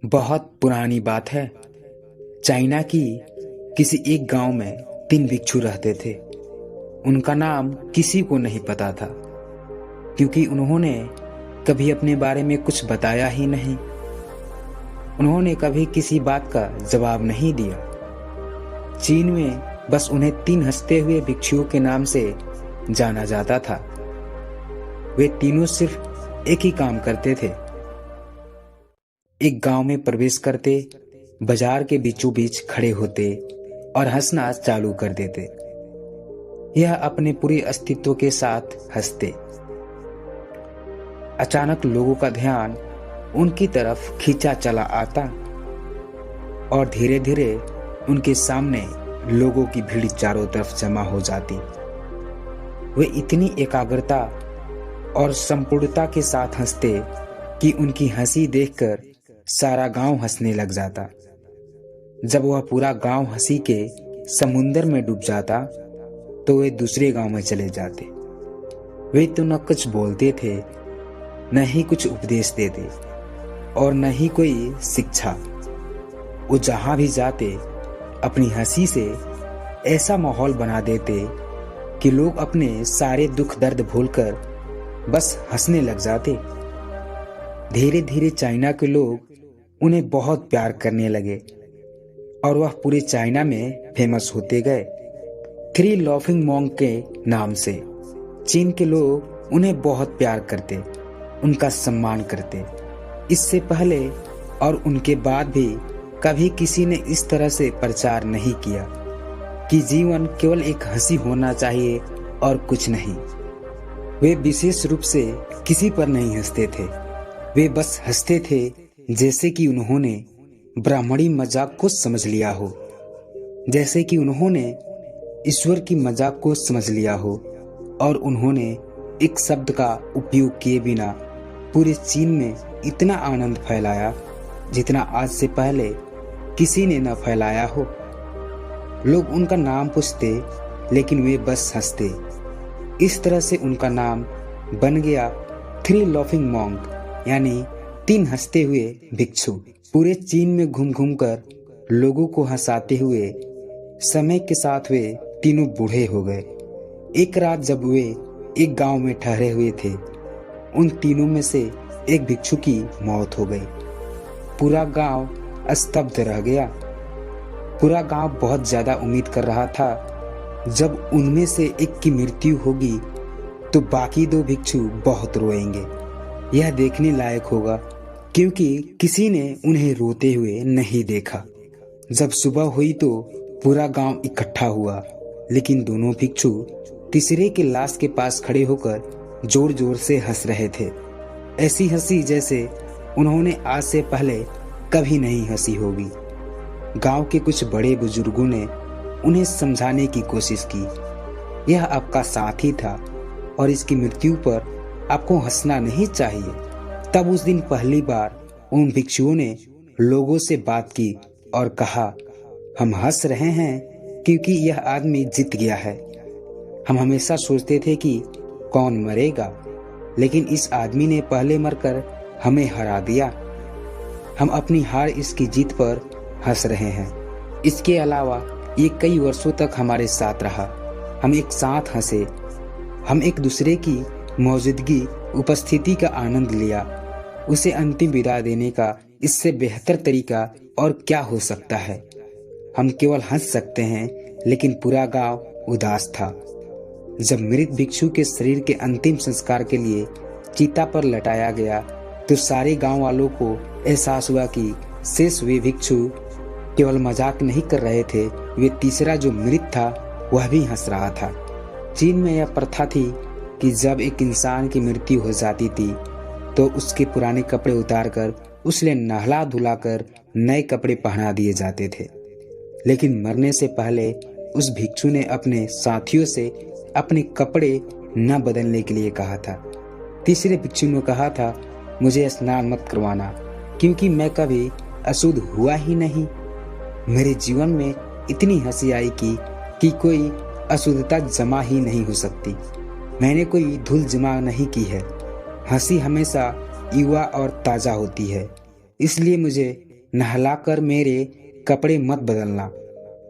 बहुत पुरानी बात है। चाइना की किसी एक गांव में 3 भिक्षु रहते थे। उनका नाम किसी को नहीं पता था, क्योंकि उन्होंने कभी अपने बारे में कुछ बताया ही नहीं। उन्होंने कभी किसी बात का जवाब नहीं दिया। चीन में बस उन्हें 3 हंसते हुए भिक्षुओं के नाम से जाना जाता था। वे तीनों सिर्फ एक ही काम करते थे। एक गांव में प्रवेश करते, बाजार के बीचों बीच खड़े होते और हंसना चालू कर देते। यह अपने पूरे अस्तित्व के साथ हंसते। अचानक लोगों का ध्यान उनकी तरफ खींचा चला आता और धीरे धीरे उनके सामने लोगों की भीड़ चारों तरफ जमा हो जाती। वे इतनी एकाग्रता और संपूर्णता के साथ हंसते कि उनकी हंसी देखकर सारा गांव हंसने लग जाता। जब वह पूरा गांव हंसी के समुंदर में डूब जाता तो वे दूसरे गांव में चले जाते। वे तो न कुछ बोलते थे, न ही कुछ उपदेश देते और न ही कोई शिक्षा। वो जहां भी जाते अपनी हंसी से ऐसा माहौल बना देते कि लोग अपने सारे दुख दर्द भूलकर बस हंसने लग जाते। धीरे धीरे चाइना के लोग उन्हें बहुत प्यार करने लगे और वह पूरे चाइना में फेमस होते गए। 3 लाफिंग मॉन्क के नाम से चीन के लोग उन्हें बहुत प्यार करते, उनका सम्मान करते। इससे पहले और उनके बाद भी कभी किसी ने इस तरह से प्रचार नहीं किया कि जीवन केवल एक हंसी होना चाहिए और कुछ नहीं। वे विशेष रूप से किसी पर नहीं हंसते थे। वे बस हंसते थे जैसे कि उन्होंने ब्राह्मणी मजाक को समझ लिया हो, जैसे कि उन्होंने ईश्वर की मजाक को समझ लिया हो और उन्होंने एक शब्द का उपयोग किए बिना पूरे चीन में इतना आनंद फैलाया जितना आज से पहले किसी ने न फैलाया हो। लोग उनका नाम पूछते लेकिन वे बस हंसते। इस तरह से उनका नाम बन गया 3 लाफिंग मॉन्क, यानी 3 हंसते हुए भिक्षु। पूरे चीन में घूम घूम कर लोगों को हंसाते हुए समय के साथ वे तीनों बूढ़े हो गए। एक रात जब वे एक गांव में ठहरे हुए थे, उन तीनों में से एक भिक्षु की मौत हो गई। पूरा गांव स्तब्ध रह गया। पूरा गांव बहुत ज्यादा उम्मीद कर रहा था जब उनमें से एक की मृत्यु होगी तो बाकी 2 भिक्षु बहुत रोएंगे। यह देखने लायक होगा, क्योंकि किसी ने उन्हें रोते हुए नहीं देखा। जब सुबह हुई तो पूरा गांव इकट्ठा हुआ, लेकिन दोनों भिक्षु तीसरे के लाश के पास खड़े होकर जोर जोर से हंस रहे थे। ऐसी हंसी जैसे उन्होंने आज से पहले कभी नहीं हंसी होगी। गांव के कुछ बड़े बुजुर्गों ने उन्हें समझाने की कोशिश की। यह आपका साथी था और इसकी मृत्यु पर आपको हंसना नहीं चाहिए। तब उस दिन पहली बार उन भिक्षुओं ने लोगों से बात की और कहा, हम हंस रहे हैं क्योंकि यह आदमी जीत गया है। हम हमेशा सोचते थे कि कौन मरेगा, लेकिन इस आदमी ने पहले मरकर हमें हरा दिया। हम अपनी हार इसकी जीत पर हंस रहे हैं। इसके अलावा ये कई वर्षों तक हमारे साथ रहा। हम एक साथ हंसे, हम एक दूसरे की मौजूदगी उपस्थिति का आनंद लिया। उसे अंतिम विदा देने का इससे बेहतर तरीका और क्या हो सकता है। हम केवल हंस सकते हैं, लेकिन पूरा गांव उदास था। जब मृत भिक्षु के शरीर के अंतिम संस्कार के लिए चिता पर लटाया गया तो सारे गांव वालों को एहसास हुआ कि शेष वे भिक्षु केवल मजाक नहीं कर रहे थे, वे तीसरा जो मृत था वह भी हंस रहा था। चीन में यह प्रथा थी कि जब एक इंसान की मृत्यु हो जाती थी तो उसके पुराने कपड़े उतारकर उसे नहला धुलाकर नए कपड़े पहना दिए जाते थे। लेकिन मरने से पहले उस भिक्षु ने अपने साथियों से अपने कपड़े न बदलने के लिए कहा था। तीसरे भिक्षु ने कहा था, मुझे स्नान मत करवाना, क्योंकि मैं कभी अशुद्ध हुआ ही नहीं। मेरे जीवन में इतनी हंसी आई कि कोई अशुद्धता जमा ही नहीं हो सकती। मैंने कोई धूल जमा नहीं की है। हंसी हमेशा युवा और ताज़ा होती है, इसलिए मुझे नहलाकर मेरे कपड़े मत बदलना।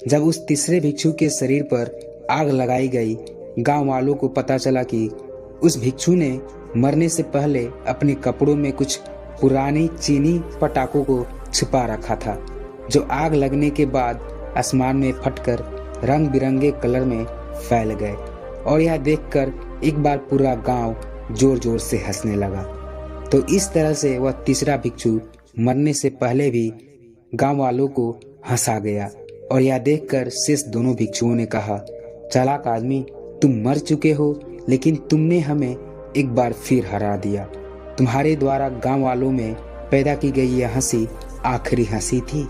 जब उस तीसरे भिक्षु के शरीर पर आग लगाई गई, गांव वालों को पता चला कि उस भिक्षु ने मरने से पहले अपने कपड़ों में कुछ पुरानी चीनी पटाखों को छुपा रखा था, जो आग लगने के बाद आसमान में फटकर रंग बिरंगे कलर में फैल गए। और यह देखकर एक बार पूरा गांव जोर जोर से हंसने लगा। तो इस तरह से वह तीसरा भिक्षु मरने से पहले भी गांव वालों को हंसा गया। और यह देखकर शेष दोनों भिक्षुओं ने कहा, चालाक आदमी, तुम मर चुके हो, लेकिन तुमने हमें एक बार फिर हरा दिया। तुम्हारे द्वारा गांव वालों में पैदा की गई यह हंसी आखिरी हंसी थी।